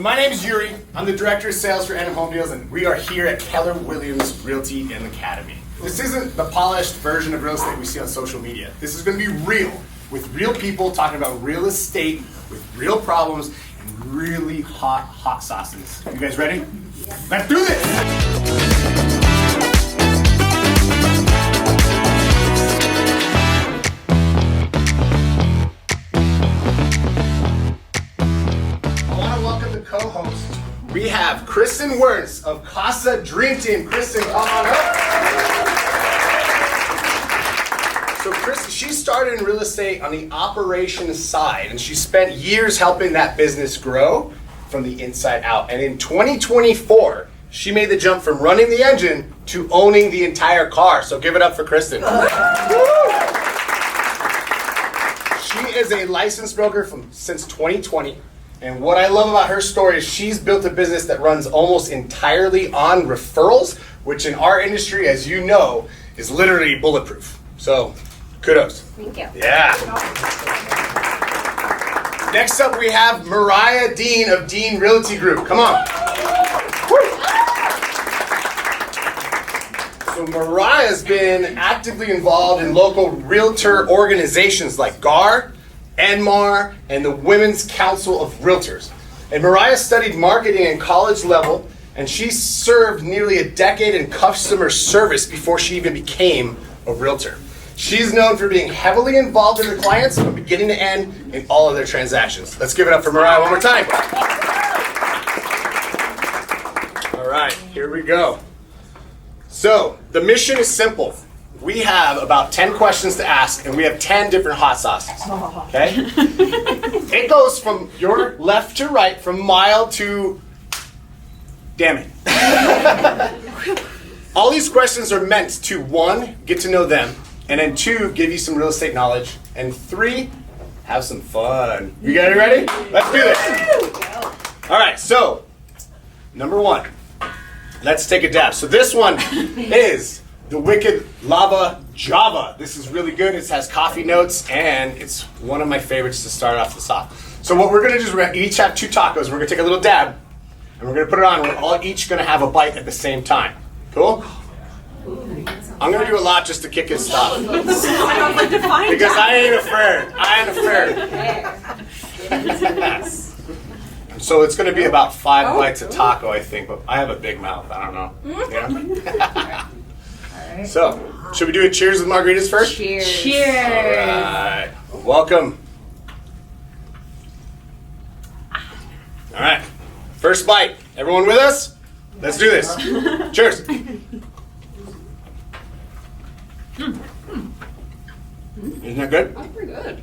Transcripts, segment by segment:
My name is Uri. I'm the Director of Sales for N Home Deals, and we are here at Keller Williams Realty and Academy. This isn't the polished version of real estate we see on social media. This is going to be real, with real people talking about real estate, with real problems, and really hot sauces. You guys ready? Let's do this! Co-host. We have Kristen Werntz of Casa Dream Team. Kristen, come on up. So Kristen, she started in real estate on the operations side, and she spent years helping that business grow from the inside out. And in 2024, she made the jump from running the engine to owning the entire car. So give it up for Kristen. She is a licensed broker since 2020. And what I love about her story is she's built a business that runs almost entirely on referrals, which in our industry, as you know, is literally bulletproof. So, kudos. Thank you. Yeah. Next up, we have Mariah Dean of Dean Realty Group. Come on. So Mariah's been actively involved in local realtor organizations like GAR, NMAR, and the Women's Council of Realtors. And Mariah studied marketing at college level, and she served nearly a decade in customer service before she even became a realtor. She's known for being heavily involved in her clients from beginning to end in all of their transactions. Let's give it up for Mariah one more time. All right, here we go. So, the mission is simple. We have about 10 questions to ask, and we have 10 different hot sauces, okay? It goes from your left to right, from mild to damn it. All these questions are meant to, 1, get to know them, and then 2, give you some real estate knowledge, and 3, have some fun. You guys ready? Let's do this. All right, so, number 1, let's take a dab. So this one is the Wicked Lava Java. This is really good. It has coffee notes, and it's one of my favorites to start off the sauce. So what we're gonna do is we're gonna each have 2 tacos. We're gonna take a little dab, and we're gonna put it on. We're all each gonna have a bite at the same time. Cool? I'm gonna do a lot just to kick his stuff. Because I ain't a flirt. So it's gonna be about 5 bites of taco, I think, but I have a big mouth. I don't know. Yeah? So, should we do a cheers with margaritas first? Cheers. Cheers. All right. Welcome. All right. First bite. Everyone with us? Let's do this. Cheers. Isn't that good? That's pretty good.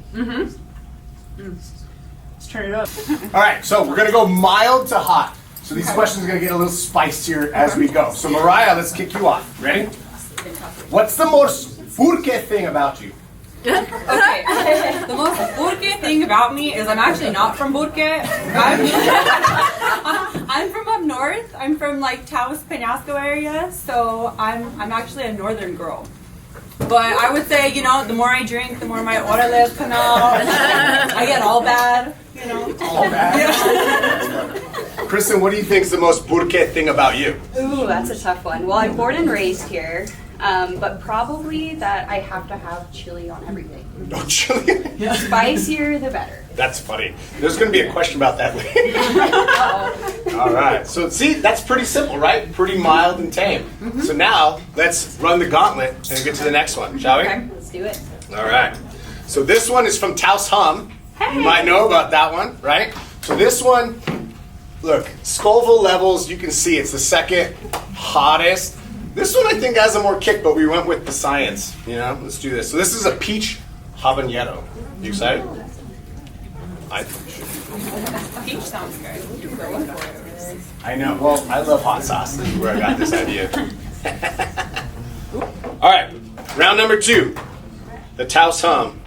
Let's turn it up. All right. So we're gonna go mild to hot. So these questions are gonna get a little spicier as we go. So Mariah, let's kick you off. Ready? What's the most Burke thing about you? Okay, the most Burke thing about me is I'm actually not from Burke. I'm from up north. I'm from like Taos, Penasco area, so I'm actually a northern girl. But I would say, you know, the more I drink, the more my orales come out. I get all bad, you know. All bad? Kristen, what do you think is the most Burke thing about you? Ooh, that's a tough one. Well, I'm born and raised here, but probably that I have to have chili on everything. No chili? The spicier, the better. That's funny. There's going to be a question about that later. All right. So see, that's pretty simple, right? Pretty mild and tame. So now, let's run the gauntlet and get to the next one, shall we? Okay, let's do it. All right. So this one is from Taos Hum. You might know about that one, right? So this one, look, Scoville levels, you can see it's the second hottest. This one I think has a more kick, but we went with the science. You know, let's do this. So this is a peach habanero. You excited? I think Peach sounds good. I know. Well, I love hot sauce. This is where I got this idea. All right, round number 2. The Taos Hum.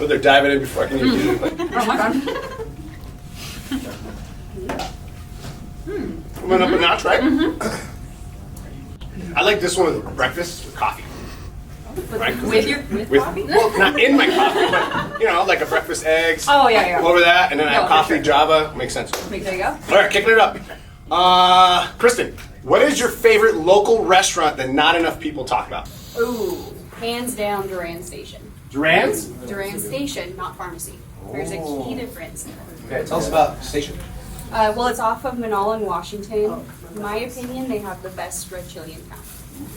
Oh, they're diving in before I can even do it. Oh my god. Went up a notch, right? I like this one with breakfast with coffee. right? With coffee? Well, not in my coffee, but, you know, like a breakfast eggs. Oh, yeah. Over that, and then I have No, for coffee, sure. Java. Makes sense. There you go. All right, kicking it up. Kristen, what is your favorite local restaurant that not enough people talk about? Ooh, hands down Duran Station. Duran's? Duran Station, not pharmacy. There's a key difference. Okay, tell us about the station. Well, it's off of Manala and Washington. In my opinion, they have the best red chili in town.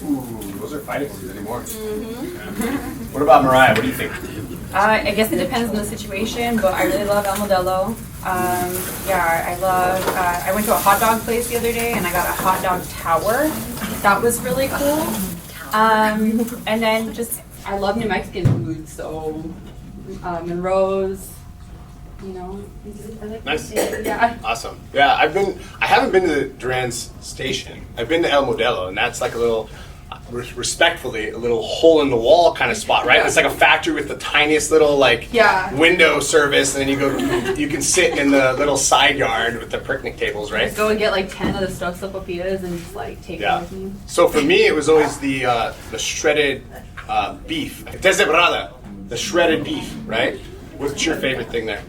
Ooh, those are fighting words anymore. Mm-hmm. What about Mariah? What do you think? I guess it depends on the situation, but I really love El Modelo. I went to a hot dog place the other day and I got a hot dog tower. That was really cool. And then I love New Mexican food, so Monroe's, you know, I like Nice. Yeah. Awesome. Yeah, I haven't been to Duran's station. I've been to El Modelo, and that's like a little, respectfully, a little hole in the wall kind of spot, right? Yeah. It's like a factory with the tiniest little window service, and then you can sit in the little side yard with the picnic tables, right? Just go and get like 10 of the stuffed sopapillas and just like take them with me. So for me, it was always the shredded beef, deshebrada, the shredded beef, right? What's your favorite thing there?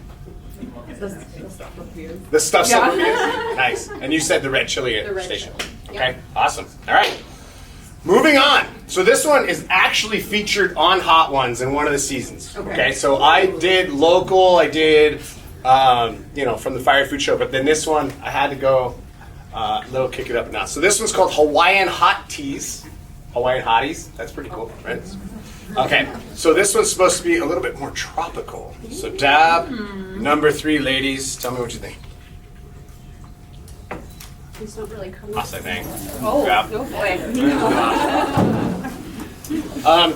The stuffed sopapillas. The stuffed Yeah. sopapillas? Nice. And you said the red chili The red station. chili. Okay, Yep. awesome. All right. Moving on. So this one is actually featured on Hot Ones in one of the seasons. Okay, so I did local, I did, from the Fire Food Show, but then this one, I had to go a little kick it up now. So this one's called Hawaiian Hot Teas. Hawaiian Hotties. That's pretty cool, right? Okay, so this one's supposed to be a little bit more tropical. So dab, number 3, ladies, tell me what you think. It's not really coming. I'll say bang. Oh, Yeah. no boy.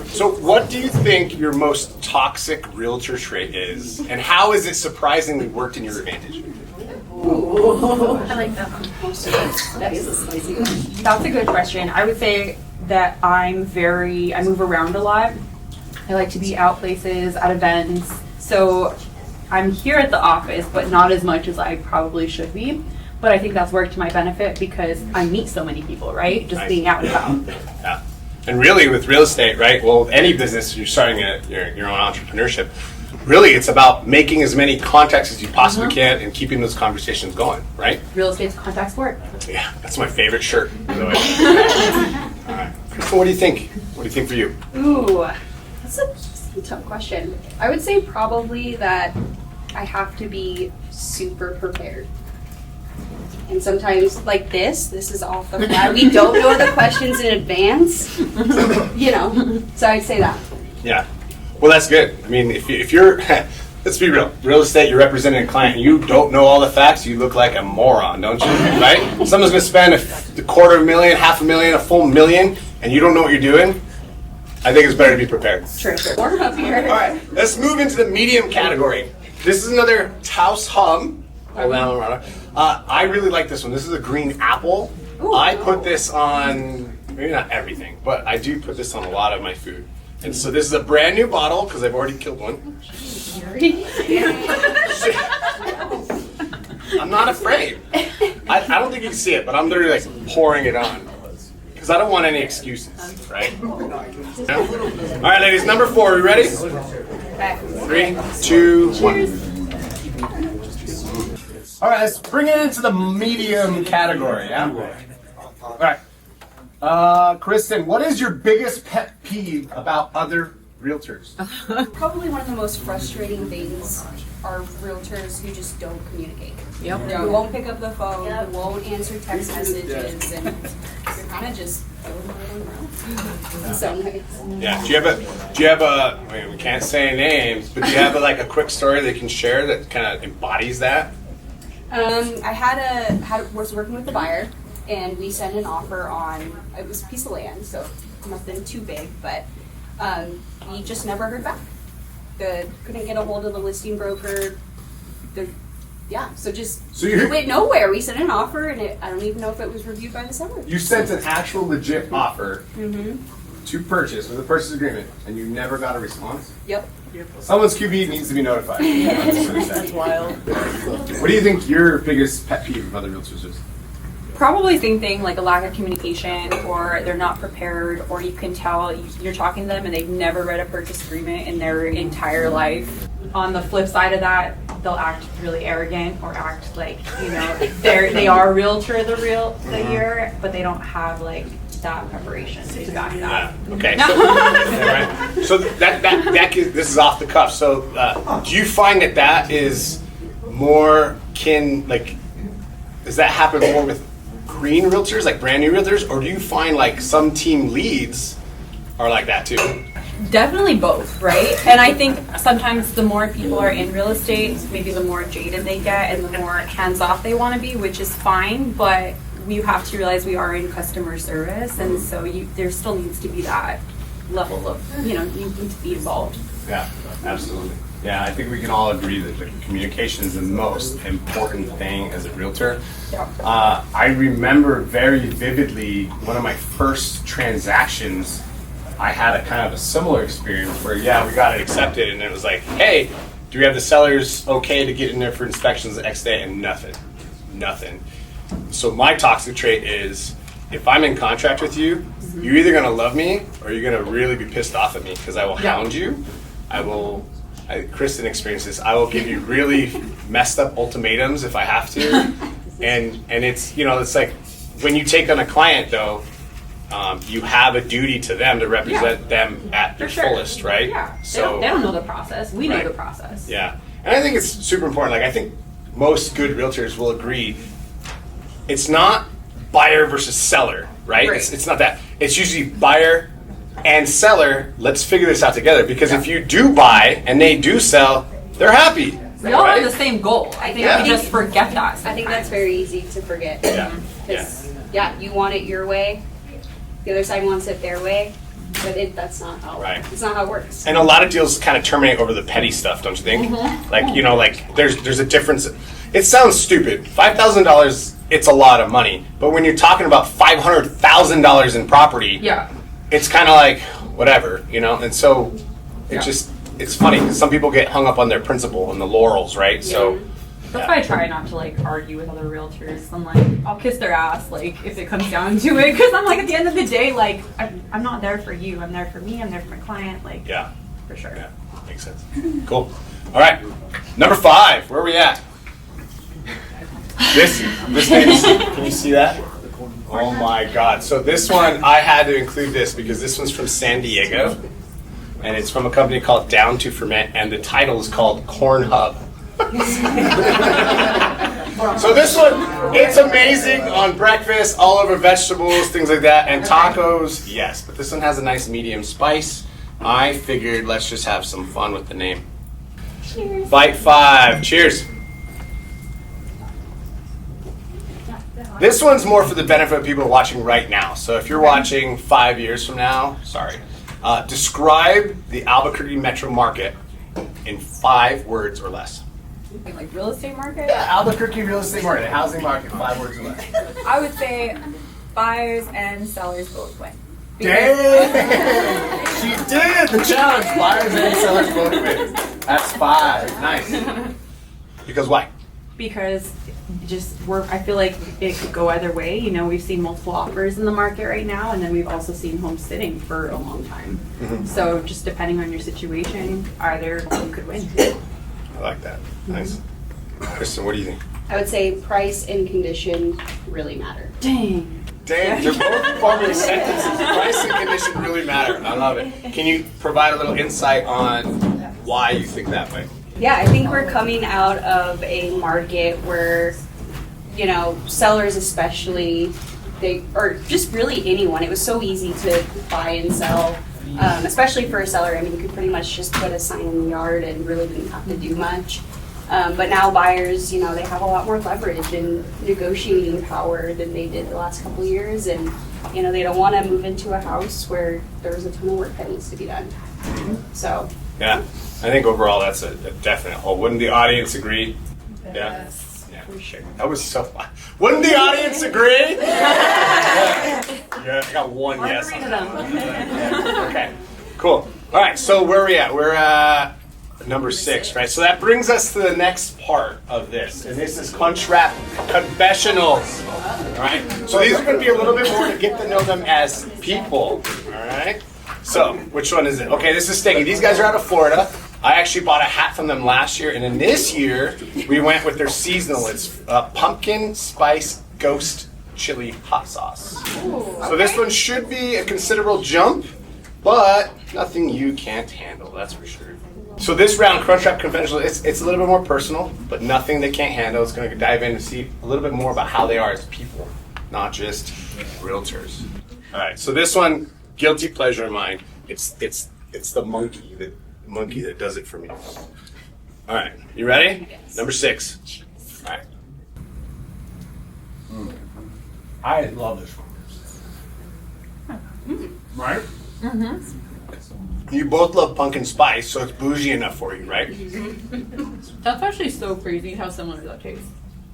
So what do you think your most toxic realtor trait is, and how has it surprisingly worked in your advantage? I like that one. That's a good question. I would say that I move around a lot. I like to be out places, at events. So I'm here at the office, but not as much as I probably should be. But I think that's worked to my benefit because I meet so many people, right? Just Nice. being out and about. Yeah. And really with real estate, right? Well, with any business, you're starting your own entrepreneurship. Really, it's about making as many contacts as you possibly can and keeping those conversations going, right? Real estate's a contact sport. Yeah, that's my favorite shirt, by the way. All right. Kristen, what do you think? What do you think for you? Ooh, that's a tough question. I would say probably that I have to be super prepared. And sometimes, like this is off the fly. We don't know the questions in advance, so I'd say that. Yeah. Well, that's good. I mean, if you're, let's be real estate, you're representing a client, and you don't know all the facts, you look like a moron, don't you? Right? Someone's going to spend a $250,000, $500,000, a full $1 million, and you don't know what you're doing. I think it's better to be prepared. True. Warm up here. All right, let's move into the medium category. This is another Taos Hum. Hold on. I really like this one. This is a green apple. Ooh. I put this on, maybe not everything, but I do put this on a lot of my food. And so this is a brand new bottle because I've already killed one. I'm not afraid. I don't think you can see it, but I'm literally like pouring it on. Because I don't want any excuses, right? Yeah? All right, ladies, number 4. Are we ready? 3, 2, 1. All right, let's bring it into the medium category. Yeah. All right. Kristen, what is your biggest pet peeve about other realtors? Probably one of the most frustrating things are realtors who just don't communicate. Yep. Who won't pick up the phone, who won't answer text messages, and you're kind of just going around. So nice. Yeah. Do you have a? I mean, we can't say names, but do you have a quick story that you can share that kind of embodies that? I was working with the buyer, and we sent an offer on, it was a piece of land, so nothing too big, but we just never heard back. Couldn't get a hold of the listing broker. So it went nowhere. We sent an offer, and I don't even know if it was reviewed by the seller. You sent an actual legit offer to purchase with a purchase agreement, and you never got a response? Yep. Someone's QB needs to be notified. That's That's wild. What do you think your biggest pet peeve of other realtors is? Probably same thing, like a lack of communication, or they're not prepared, or you can tell you're talking to them and they've never read a purchase agreement in their entire life. On the flip side of that, they'll act really arrogant or act like, you know, they are a realtor the year, but they don't have like that preparation to back that. Okay. So this is off the cuff. So do you find that is more does that happen more with green realtors, like brand new realtors, or do you find like some team leads are like that too? Definitely both, right? And I think sometimes the more people are in real estate, maybe the more jaded they get and the more hands-off they want to be, which is fine, but you have to realize we are in customer service, and so there still needs to be that level of, you need to be involved. Yeah, absolutely. Yeah, I think we can all agree that the communication is the most important thing as a realtor. Yeah. I remember very vividly one of my first transactions. I had a kind of a similar experience where, we got it accepted, and it was like, hey, do we have the sellers okay to get in there for inspections the next day? And nothing. So my toxic trait is, if I'm in contract with you, you're either going to love me or you're going to really be pissed off at me, because I will hound you. Kristen experienced this. I will give you really messed up ultimatums if I have to. And it's, it's like when you take on a client though, you have a duty to them to represent them at their fullest, right? Yeah. So they don't know the process. We know the process. Yeah. And I think it's super important. Like, I think most good realtors will agree it's not buyer versus seller, right? It's not that. It's usually buyer and seller. Let's figure this out together, because if you do buy and they do sell, they're happy. We all have the same goal. I think we just forget that sometimes. I think that's very easy to forget. You want it your way. The other side wants it their way, but that's not how. It's not how it works. And a lot of deals kind of terminate over the petty stuff, don't you think? Like there's a difference. It sounds stupid. $5,000, it's a lot of money, but when you're talking about $500,000 in property, it's kind of like whatever, And so it's funny because some people get hung up on their principle and the laurels, right? So. That's why I try not to argue with other realtors. I'm like, I'll kiss their ass if it comes down to it, because I'm like, at the end of the day, I'm not there for you. I'm there for me. I'm there for my client. For sure. Yeah, makes sense. Cool. All right, number 5. Where are we at? This thing. Can you see that? Oh my God! So this one, I had to include this because this one's from San Diego, and it's from a company called Down to Ferment, and the title is called Corn Hub. So this one, it's amazing on breakfast, all over vegetables, things like that, and tacos, yes. But this one has a nice medium spice. I figured let's just have some fun with the name. Cheers. Bite 5. Cheers. This one's more for the benefit of people watching right now. So if you're watching 5 years from now, describe the Albuquerque metro market in 5 words or less. Like real estate market? Yeah, Albuquerque real estate market, housing market, 5 words or less. I would say buyers and sellers both win. Dang! She did the challenge. Buyers and sellers both win. That's 5. Nice. Because why? Because I feel like it could go either way. We've seen multiple offers in the market right now, and then we've also seen homes sitting for a long time. Mm-hmm. So just depending on your situation, either one could win. I like that. Nice. Kristen, what do you think? I would say price and condition really matter. Dang, they're both forming sentences. Price and condition really matter. I love it. Can you provide a little insight on why you think that way? Yeah, I think we're coming out of a market where, sellers especially, or just really anyone, it was so easy to buy and sell. Especially for a seller, you could pretty much just put a sign in the yard and really didn't have to do much. But now buyers, they have a lot more leverage and negotiating power than they did the last couple of years. And, they don't want to move into a house where there's a ton of work that needs to be done. So. Yeah, I think overall that's a definite whole. Wouldn't the audience agree? Yes. Yeah, for sure. That was so fun. Wouldn't the audience agree? Yeah, I got one yes on that one. Okay, cool. All right, so where are we at? We're number 6, right? So that brings us to the next part of this, and this is Crunchwrap Confessionals. All right. So these are going to be a little bit more to get to know them as people. All right. So which one is it? Okay, this is Stinky. These guys are out of Florida. I actually bought a hat from them last year, and then this year we went with their seasonal. It's pumpkin spice ghost chili hot sauce. So this one should be a considerable jump, but nothing you can't handle, that's for sure. So this round, Crunchwrap Confessional, it's a little bit more personal, but nothing they can't handle. It's going to dive in and see a little bit more about how they are as people, not just realtors. All right, so this one, guilty pleasure of mine. It's the monkey that does it for me. All right, you ready? Yes. Number 6. All right. I love this one. Right? You both love pumpkin spice, so it's bougie enough for you, right? That's actually so crazy how similar that tastes.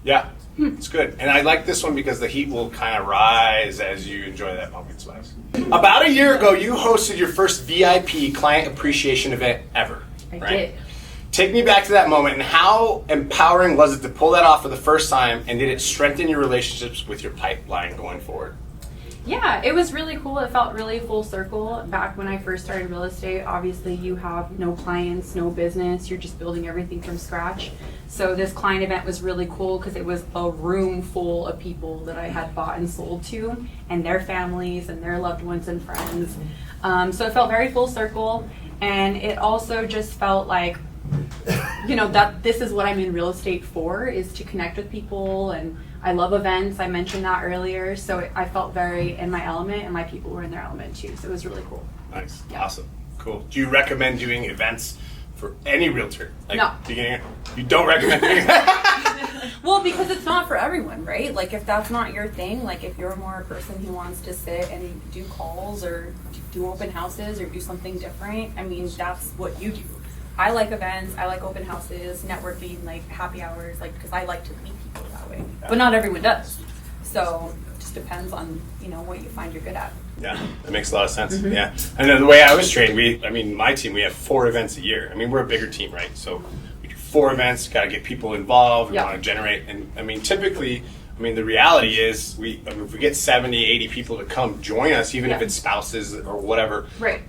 Yeah, it's good. And I like this one because the heat will kind of rise as you enjoy that pumpkin spice. About a year ago, you hosted your first VIP client appreciation event ever. I right? did. Take me back to that moment, and how empowering was it to pull that off for the first time, and did it strengthen your relationships with your pipeline going forward? Yeah, it was really cool. It felt really full circle. Back when I first started real estate, obviously you have no clients, no business. You're just building everything from scratch. So this client event was really cool because it was a room full of people that I had bought and sold to, and their families and their loved ones and friends. So it felt very full circle, and it also just felt like, you know, that this is what I'm in real estate for, is to connect with people. And I love events. I mentioned that earlier. So I felt very in my element, and my people were in their element too. So it was really cool. Nice. Yeah. Awesome. Cool. Do you recommend doing events for any realtor? Like No. Beginning, you don't recommend doing Well, because it's not for everyone, right? Like, if that's not your thing, like if you're more a person who wants to sit and do calls or do open houses or do something different, I mean, that's what you do. I like events, I like open houses, networking, like happy hours, like, because I like to meet people that way. But not everyone does. So it just depends on, you know, what you find you're good at. Yeah, that makes a lot of sense. Yeah. I know the way I was trained, my team, we have 4 events a year. I mean, we're a bigger team, right? So we do 4 events, got to get people involved, we Yeah. want to generate. And I mean, typically, the reality is if we get 70, 80 people to come join us, even if Yeah. it's spouses or whatever, Right.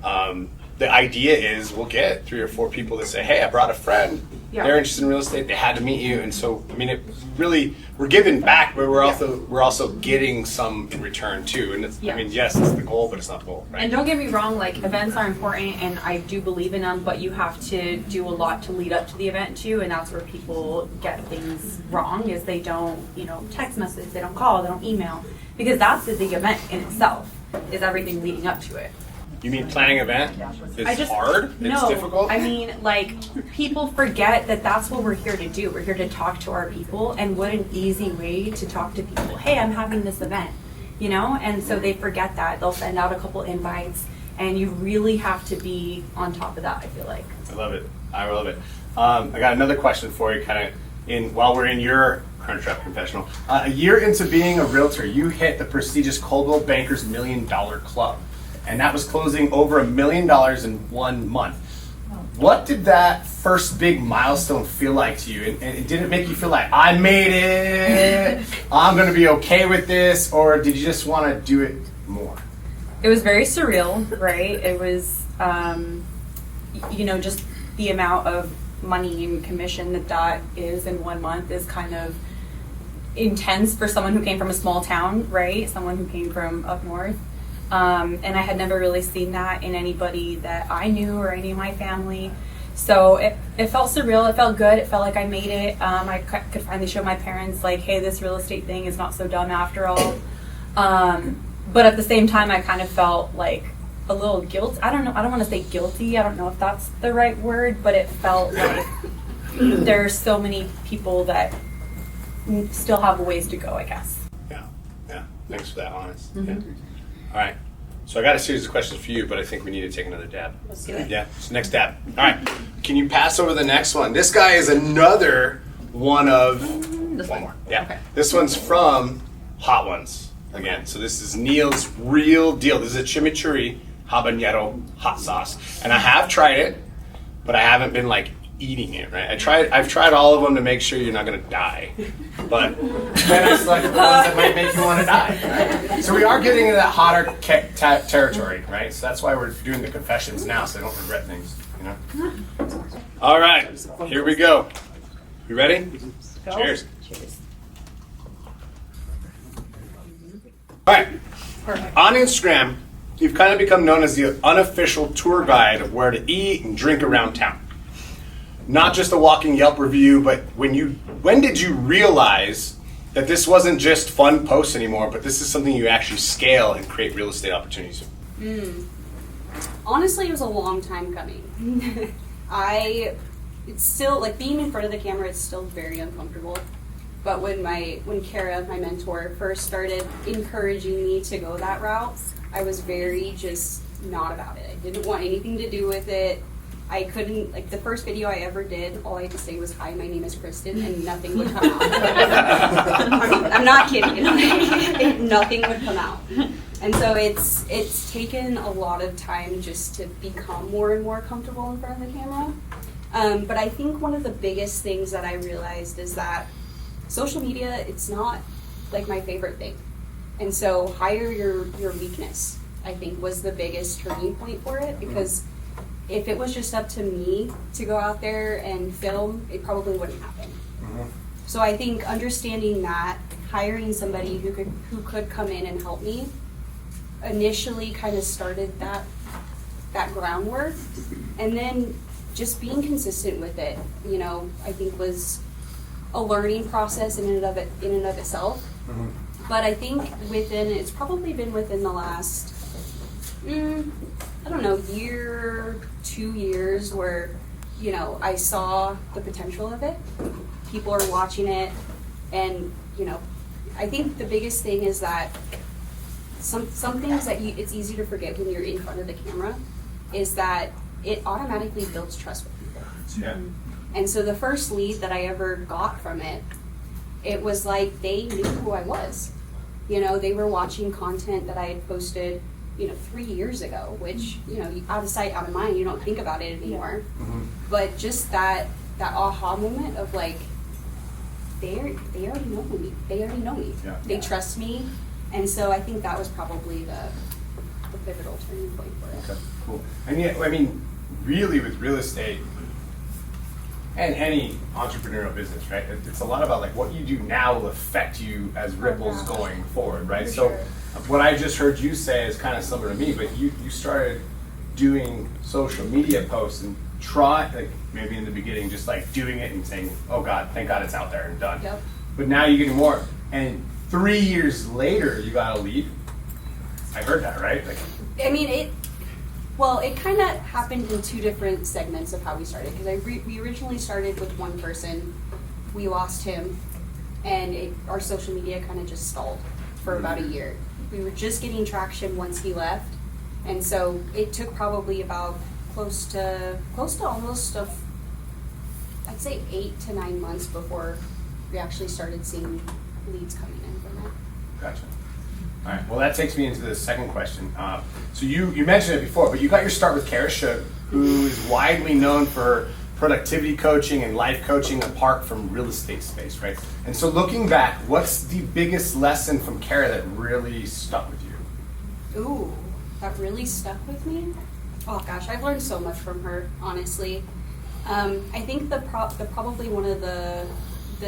The idea is we'll get 3 or 4 people that say, hey, I brought a friend. Yeah. They're interested in real estate. They had to meet you. And so, it really, we're giving back, but we're also getting some in return too. And it's, Yeah. yes, it's the goal, but it's not the goal, right? And don't get me wrong, like events are important and I do believe in them, but you have to do a lot to lead up to the event too, and that's where people get things wrong, is they don't, text message, they don't call, they don't email, because that's the event in itself, is everything leading up to it. You mean planning an event? It's hard? It's difficult? I mean, like, people forget that that's what we're here to do. We're here to talk to our people, and what an easy way to talk to people. Hey, I'm having this event, and so they forget that. They'll send out a couple invites, and you really have to be on top of that, I feel like. I love it. I love it. I got another question for you, while we're in your Crunchwrap Confessional. A year into being a realtor, you hit the prestigious Coldwell Bankers $1 Million Club. And that was closing over $1 million in 1 month. What did that first big milestone feel like to you? And did it make you feel like, I made it, I'm going to be okay with this, or did you just want to do it more? It was very surreal, right? It was, just the amount of money and commission that is in 1 month is kind of intense for someone who came from a small town, right? Someone who came from up north. And I had never really seen that in anybody that I knew or any of my family. So it felt surreal. It felt good. It felt like I made it. I could finally show my parents, like, hey, this real estate thing is not so dumb after all. But at the same time, I kind of felt like a little guilt. I don't know. I don't want to say guilty. I don't know if that's the right word, but it felt like there are so many people that still have a ways to go, I guess. Yeah. Thanks for that, honest. Mm-hmm. Yeah. All right. So I got a series of questions for you, but I think we need to take another dab. Let's do it. Yeah. So next dab. All right. Can you pass over the next one? This guy is another one of This one one. more. Yeah. Okay. This one's from Hot Ones again. So this is Neil's real deal. This is a chimichurri habanero hot sauce, and I have tried it, but I haven't been like eating it, right? I've tried all of them to make sure you're not gonna die, but then I select the ones that might make you want to die, right? So we are getting into that hotter territory, right? So that's why we're doing the confessions now, so I don't regret things, you know? All right, here we go. You ready? Cheers. All right. Perfect. On Instagram, you've kind of become known as the unofficial tour guide of where to eat and drink around town. Not just a walking Yelp review, but when did you realize that this wasn't just fun posts anymore, but this is something you actually scale and create real estate opportunities? Honestly, it was a long time coming. It's still, like, being in front of the camera, it's still very uncomfortable. But when Kara, my mentor, first started encouraging me to go that route, I was very just not about it. I didn't want anything to do with it. I couldn't, like, the first video I ever did, all I had to say was, "Hi, my name is Kristen," and nothing would come out. I'm not kidding. Nothing would come out. And so it's taken a lot of time just to become more and more comfortable in front of the camera. But I think one of the biggest things that I realized is that social media, it's not like my favorite thing. And so hire your weakness, I think, was the biggest turning point for it, because if it was just up to me to go out there and film, it probably wouldn't happen. So I think understanding that, hiring somebody who could come in and help me, initially kind of started that groundwork. And then just being consistent with it, you know, I think was a learning process in and of itself. But I think it's probably been within the last, I don't know, year, 2 years, where, you know, I saw the potential of it. People are watching it, and, you know, I think the biggest thing is that some things that it's easy to forget when you're in front of the camera is that it automatically builds trust with people. Yeah. And so the first lead that I ever got from it was like they knew who I was. You know, they were watching content that I had posted, you know, 3 years ago, which, you know, out of sight, out of mind, you don't think about it anymore. But just that aha moment of like, they already know me. They already know me. Yeah. They trust me. And so I think that was probably the pivotal turning point for it. Okay, cool. And yeah, I mean, really with real estate and any entrepreneurial business, right? It's a lot about like what you do now will affect you as ripples going forward, right? So what I just heard you say is kind of similar to me, but you started doing social media posts and like maybe in the beginning just like doing it and saying, "Oh God, thank God it's out there and done." Yep. But now you're getting more. And 3 years later, you got a lead. I heard that, right? Like, I mean, it kind of happened in two different segments of how we started. Because we originally started with one person, we lost him, and our social media kind of just stalled for about a year. We were just getting traction once he left, and so it took probably about close to almost I'd say 8 to 9 months before we actually started seeing leads coming in from that. gotcha. All right. Well, that takes me into the second question. So you mentioned it before, but you got your start with Kara Shook, who is widely known for productivity coaching and life coaching apart from real estate space, right? And so looking back, what's the biggest lesson from Kara that really stuck with you? Ooh, that really stuck with me? Oh gosh, I've learned so much from her, honestly. I think probably one of the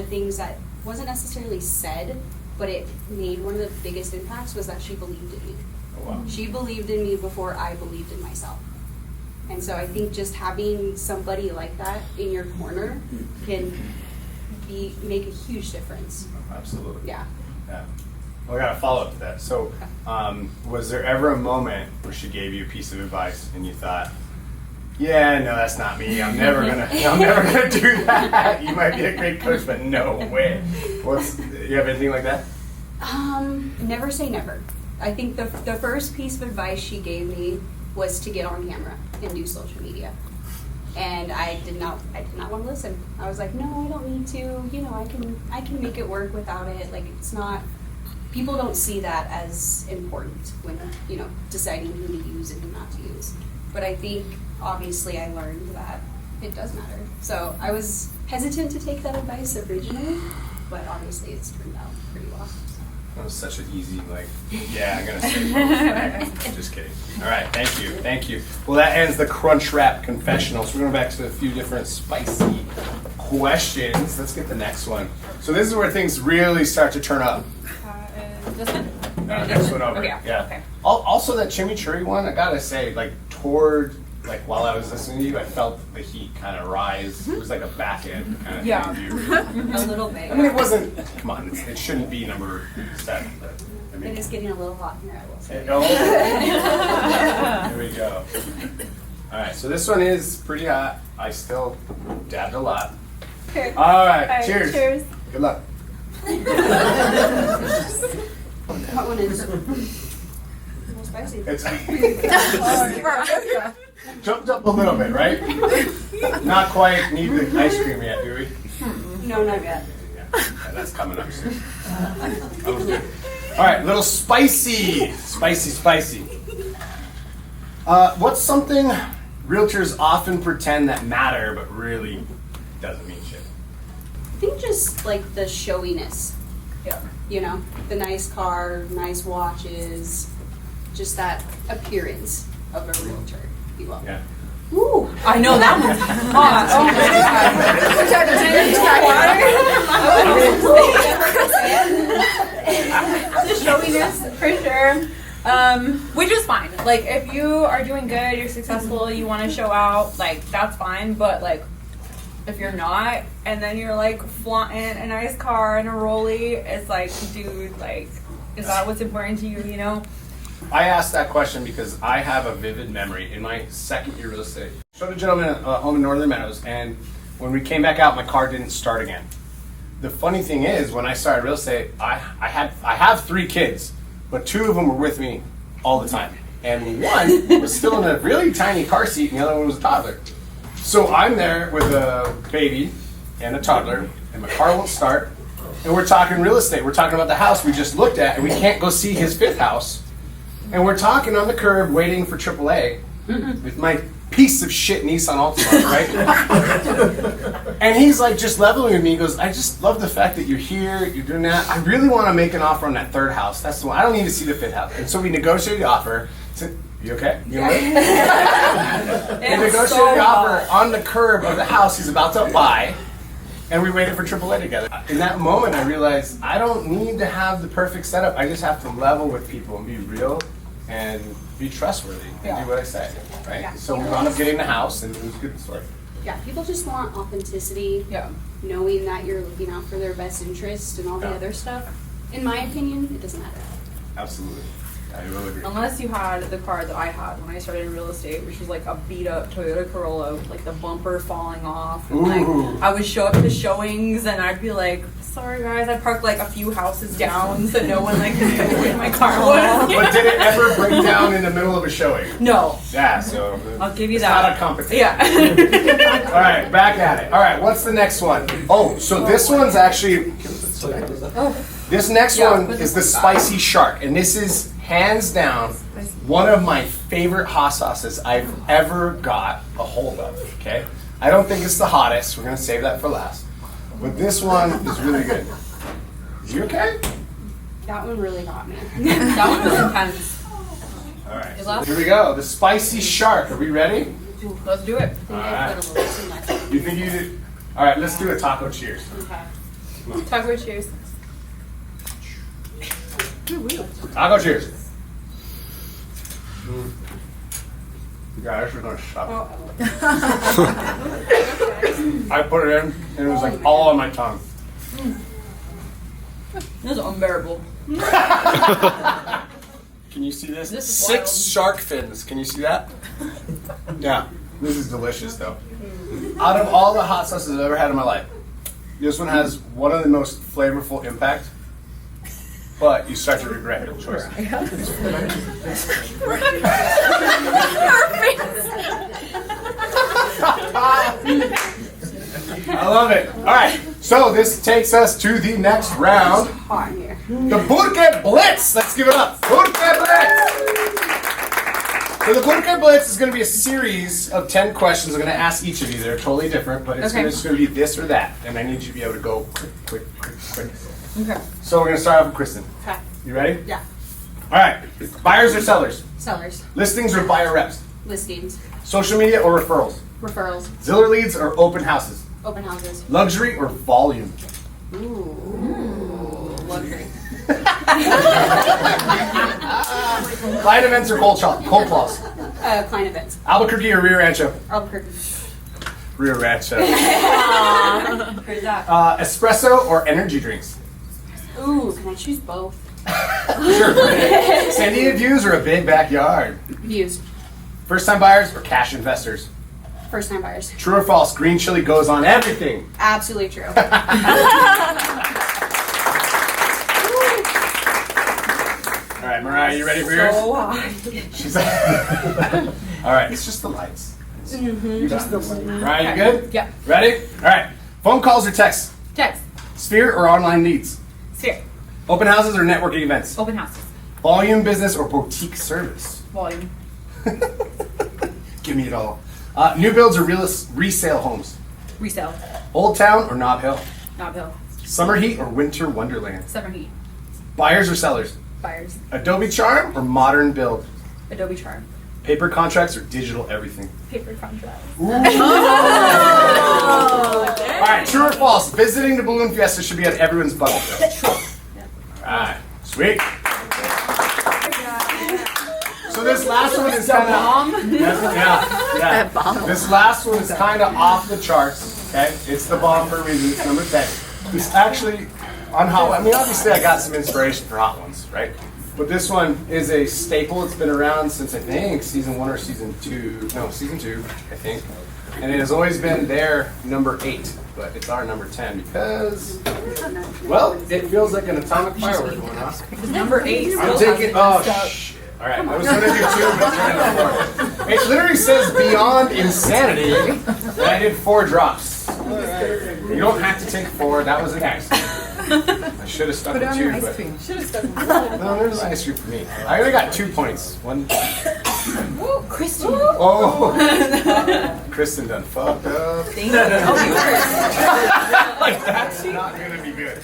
things that wasn't necessarily said, but it made one of the biggest impacts was that she believed in me. Oh, wow. She believed in me before I believed in myself. And so I think just having somebody like that in your corner can make a huge difference. Absolutely. Yeah. Yeah. Well, I got a follow up to that. So, was there ever a moment where she gave you a piece of advice and you thought, "Yeah, no, that's not me. I'm never gonna do that. You might be a great coach, but no way." You have anything like that? Never say never. I think the first piece of advice she gave me was to get on camera and do social media. And I did not want to listen. I was like, "No, I don't need to. You know, I can make it work without it. Like, it's not." People don't see that as important when, you know, deciding who to use and who not to use. But I think obviously I learned that it does matter. So I was hesitant to take that advice originally, but obviously it's turned out pretty well. That was such an easy, like, yeah, I'm gonna say both. Just kidding. All right, thank you. Well, that ends the Crunch Wrap confessionals. We're going back to a few different spicy questions. Let's get the next one. So this is where things really start to turn up. This one? Next one over. Okay, Yeah. okay. Also, that chimichurri one, I gotta say, like while I was listening to you, I felt the heat kind of rise. It was like a back end kind of Yeah. thing. A little bit. I mean, it wasn't. Come on, it shouldn't be number 7. But, I mean, It is getting a little hot here, I will say. Here we go. All right, so this one is pretty hot. I still dabbed a lot. Okay. All right, All right, cheers. cheers. Good luck. That one is a little spicy. It's jumped up a little bit, right? Not quite need the ice cream yet, do we? No, not yet. Yeah, that's coming up soon. Okay. All right, little spicy. What's something realtors often pretend that matter but really doesn't mean shit? I think just like the showiness. Yeah. You know, the nice car, nice watches, just that appearance of a realtor, if you will. Yeah. Ooh. I know that one's hot. Oh my god. The showiness, for sure. Which is fine. Like, if you are doing good, you're successful, you want to show out, like, that's fine. But, like, if you're not, and then you're, like, flaunting a nice car and a Rollie, it's like, dude, like, is that what's important to you, you know? I asked that question because I have a vivid memory in my second year real estate. Showed a gentleman home in Northern Meadows, and when we came back out, my car didn't start again. The funny thing is, when I started real estate, I have 3 kids, but 2 of them were with me all the time, and one was still in a really tiny car seat, and the other one was a toddler. So I'm there with a baby and a toddler, and my car won't start, and we're talking real estate. We're talking about the house we just looked at, and we can't go see his 5th house. And we're talking on the curb, waiting for AAA with my piece of shit Nissan Altima, right? And he's like just leveling with me. He goes, I just love the fact that you're here, you're doing that. I really want to make an offer on that 3rd house. That's the one. I don't need to see the 5th house. And so we negotiated the offer. Said, you okay? You all right? We negotiated the offer on the curb of the house he's about to buy. And we waited for AAA together. In that moment, I realized I don't need to have the perfect setup. I just have to level with people and be real and be trustworthy and do what I say, right? Yeah. So we wound up getting the house, and it was a good story. Yeah, people just want authenticity, Yeah. knowing that you're looking out for their best interest and all the Yeah. other stuff. In my opinion, it doesn't matter. Absolutely. I will agree. Unless you had the car that I had when I started in real estate, which was like a beat up Toyota Corolla with like the bumper falling off. And, Ooh. like, I would show up to showings and I'd be like, sorry guys, I parked like a few houses down so no one like could know where my car was. But did it ever break down in the middle of a showing? No. Yeah, so I'll give you it's that. not a competition. Yeah. All right, back at it. All right, what's the next one? Oh, so this one's actually, this next Yeah, one put is this the one back. spicy shark, and this is hands down one of my favorite hot sauces I've ever got a hold of. Okay, I don't think it's the hottest. We're gonna save that for last, but this one is really good. You okay? That one really got me. That one was intense. All right, It so lasts- here we go. The spicy shark. Are we ready? Let's do it. I think I put a little too much. You think you did? All right, let's do a taco cheers. Okay. Taco cheers. Taco cheers. Yeah, this is gonna suck. I put it in, and it was like all on my tongue. This is unbearable. Can you see this? This is 6 wild. shark fins. Can you see that? Yeah, this is delicious though. Out of all the hot sauces I've ever had in my life, this one has one of the most flavorful impact. But you start to regret your choice. I love it. All right, so this takes us to the next round. Hot in here. The Burke Blitz. Let's give it up. Burke Blitz. So the Boot Blitz is going to be a series of 10 questions. I'm going to ask each of you. They're totally different, but it's just going to be this or that. And I need you to be able to go quick. Okay. So we're going to start off with Kristen. Okay. You ready? Yeah. All right. Buyers or sellers? Sellers. Listings or buyer reps? Listings. Social media or referrals? Referrals. Ziller leads or open houses? Open houses. Luxury or volume? Ooh. Luxury. Client events or cold claws? Client events. Albuquerque or Rio Rancho? Albuquerque. Rio Rancho. Heard that. Espresso or energy drinks? Ooh, can I choose both? Sure. San Diego views or a big backyard? Views. First time buyers or cash investors? First time buyers. True or false? Green chili goes on everything. Absolutely true. All right, Mariah, you ready for yours? So high. She's like, all right, it's just the lights. Just the lights. Mariah, you good? Yeah. Ready? All right. Phone calls or texts? Text. Sphere or online leads? Sphere. Open houses or networking events? Open houses. Volume business or boutique service? Volume. Give me it all. New builds or resale homes? Resale. Old Town or Nob Hill? Knob Hill. Summer heat or winter wonderland? Summer heat. Buyers or sellers? Buyers. Adobe Charm or modern build? Adobe Charm. Paper contracts or digital everything? Paper contract. All right, true or false? Visiting the Balloon Fiesta should be on everyone's bucket list. All right, sweet. So this last one is kind of yeah. This last one is kind of off the charts. Okay, it's the bomb for a reason. It's number 10. It's actually on hot. I mean, obviously, I got some inspiration for hot ones, right? But this one is a staple. It's been around since I think season 1 or season 2. No, season 2, I think. And it has always been their number 8, but it's our number 10 because, well, it feels like an atomic firework going off. Number 8. I'm taking. Oh shit! All right, I was going to do 2, but it's going to 4. It literally says Beyond Insanity, and I did 4 drops. You don't have to take 4. That was an accident. I should have stuck with 2, but no, there's ice cream for me. I only got 2 points. One. Ooh, Kristen. Oh, Kristen done fucked up. Thank you. Like that's not gonna be good.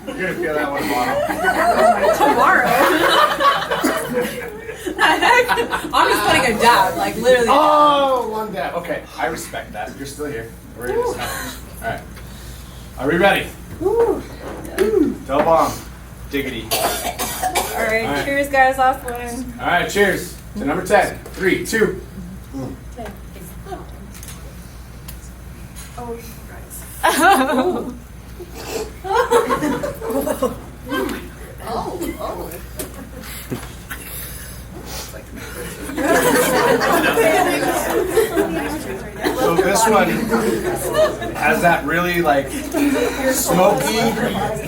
You're gonna feel that one Tomorrow. I'm just putting a dab, like literally. Oh, 1 dab. Okay, I respect that. You're still here. We're in this challenge. All right. Are we ready? Double bomb. Diggity. All right, cheers, guys. Last one. All right, cheers to number 10. 3, 2. So this one has that really like smoky,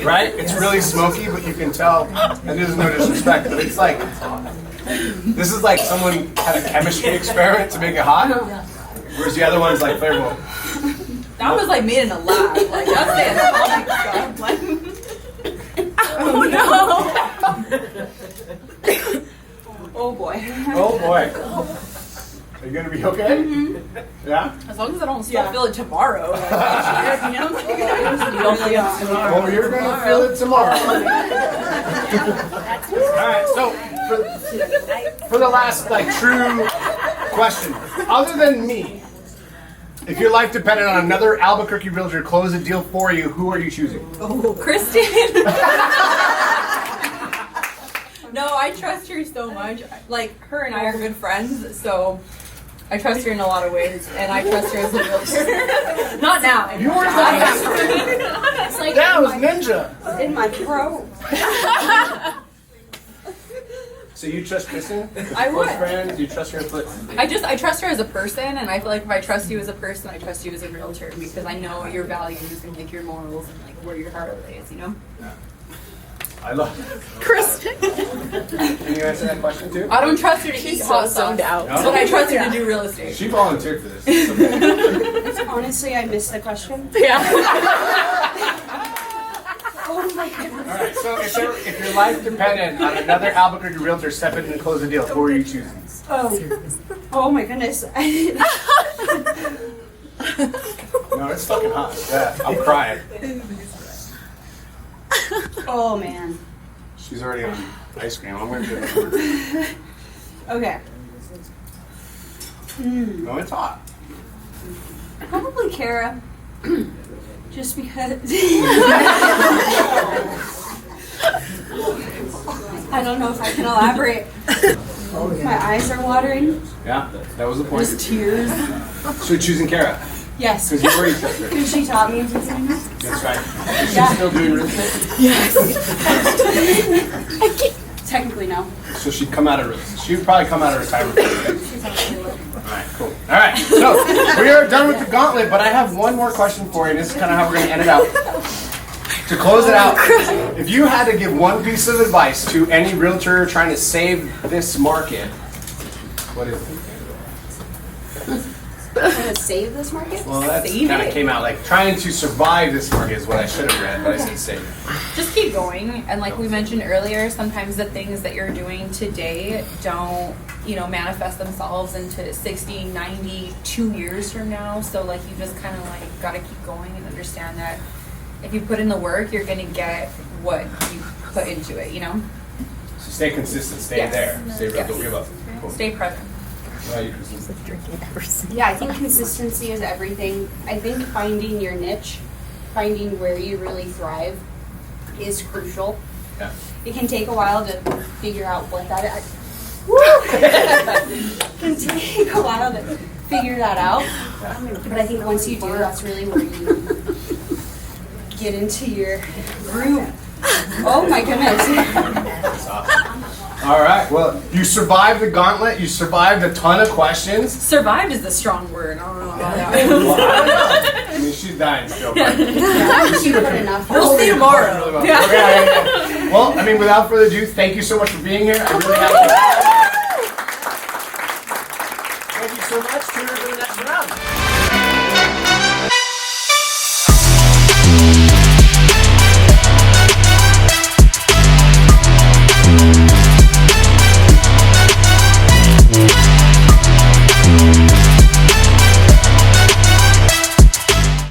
right? It's really smoky, but you can tell, and there's no disrespect, but it's like, this is like someone had a chemistry experiment to make it hot, whereas the other one's like flavorful. That was like made in a lab. Like that's the atomic stuff. Like, oh no. Oh boy. Oh boy. Are you gonna be okay? Yeah? As long as I don't still feel it tomorrow. Like, you know? Well, you're gonna feel it tomorrow. Alright, so for the last like true question, other than me, if your life depended on another Albuquerque realtor to close a deal for you, who are you choosing? Oh, Kristen. No, I trust her so much. Like, her and I are good friends, so I trust her in a lot of ways, and I trust her as a realtor. Not now. You were It's like that was ninja. in my throat. So you trust Kristen? I would. Close friend, you trust her foot? I trust her as a person, and I feel like if I trust you as a person, I trust you as a realtor because I know your values and like your morals and like where your heart lays, you know? I love Kristen. Can you answer that question too? I don't trust her to eat hot sauce, out. but I trust her to do real estate. She volunteered for this. It's okay. Honestly, I missed the question. Yeah. Oh my goodness. All right, so if your life depended on another Albuquerque realtor stepping in and close the deal, who are you choosing? Oh my goodness. No, it's fucking hot. Yeah, I'm crying. Oh man. She's already on ice cream. I'm gonna do it. Okay. No, it's hot. Probably Kara. Just because. I don't know if I can elaborate. My eyes are watering. Yeah, that was the point. Just tears. So you're choosing Kara Yes. because you already took her. Because she taught me everything. That's right. Is she Yeah. still doing real estate? Technically, no. So she'd come out of she'd probably come out of retirement. All right, cool. All right, so we are done with the gauntlet, but I have one more question for you, and this is kind of how we're going to end it out. To close it out, if you had to give one piece of advice to any realtor trying to save this market, what is it? Trying to save this market? Well, that kind of came out like trying to survive this market is what I should have read, but I said save. Just keep going, and like we mentioned earlier, sometimes the things that you're doing today don't, manifest themselves into 60, 90, 2 years from now. So like you just kind of like got to keep going and understand that if you put in the work, you're gonna get what you put into it. So stay consistent, stay Yes. there, stay real, Yes. don't give up. Cool. Stay present. How about you, Kristen? Yeah, I think consistency is everything. I think finding your niche, finding where you really thrive is crucial. Yeah. It can take a while to figure out what that is. Woo! It can take a while to figure that out. But I think once you do, that's really where you get into your groove. Oh my goodness. That's awesome. All right, well, you survived the gauntlet. You survived a ton of questions. Survived is the strong word. I don't know about that. Well, I don't know. I mean, she's dying still. But You put enough. We'll see tomorrow. really well. Okay, well, I mean, without further ado, thank you so much for being here. I really have to. Thank you so much. Tune in for the next round.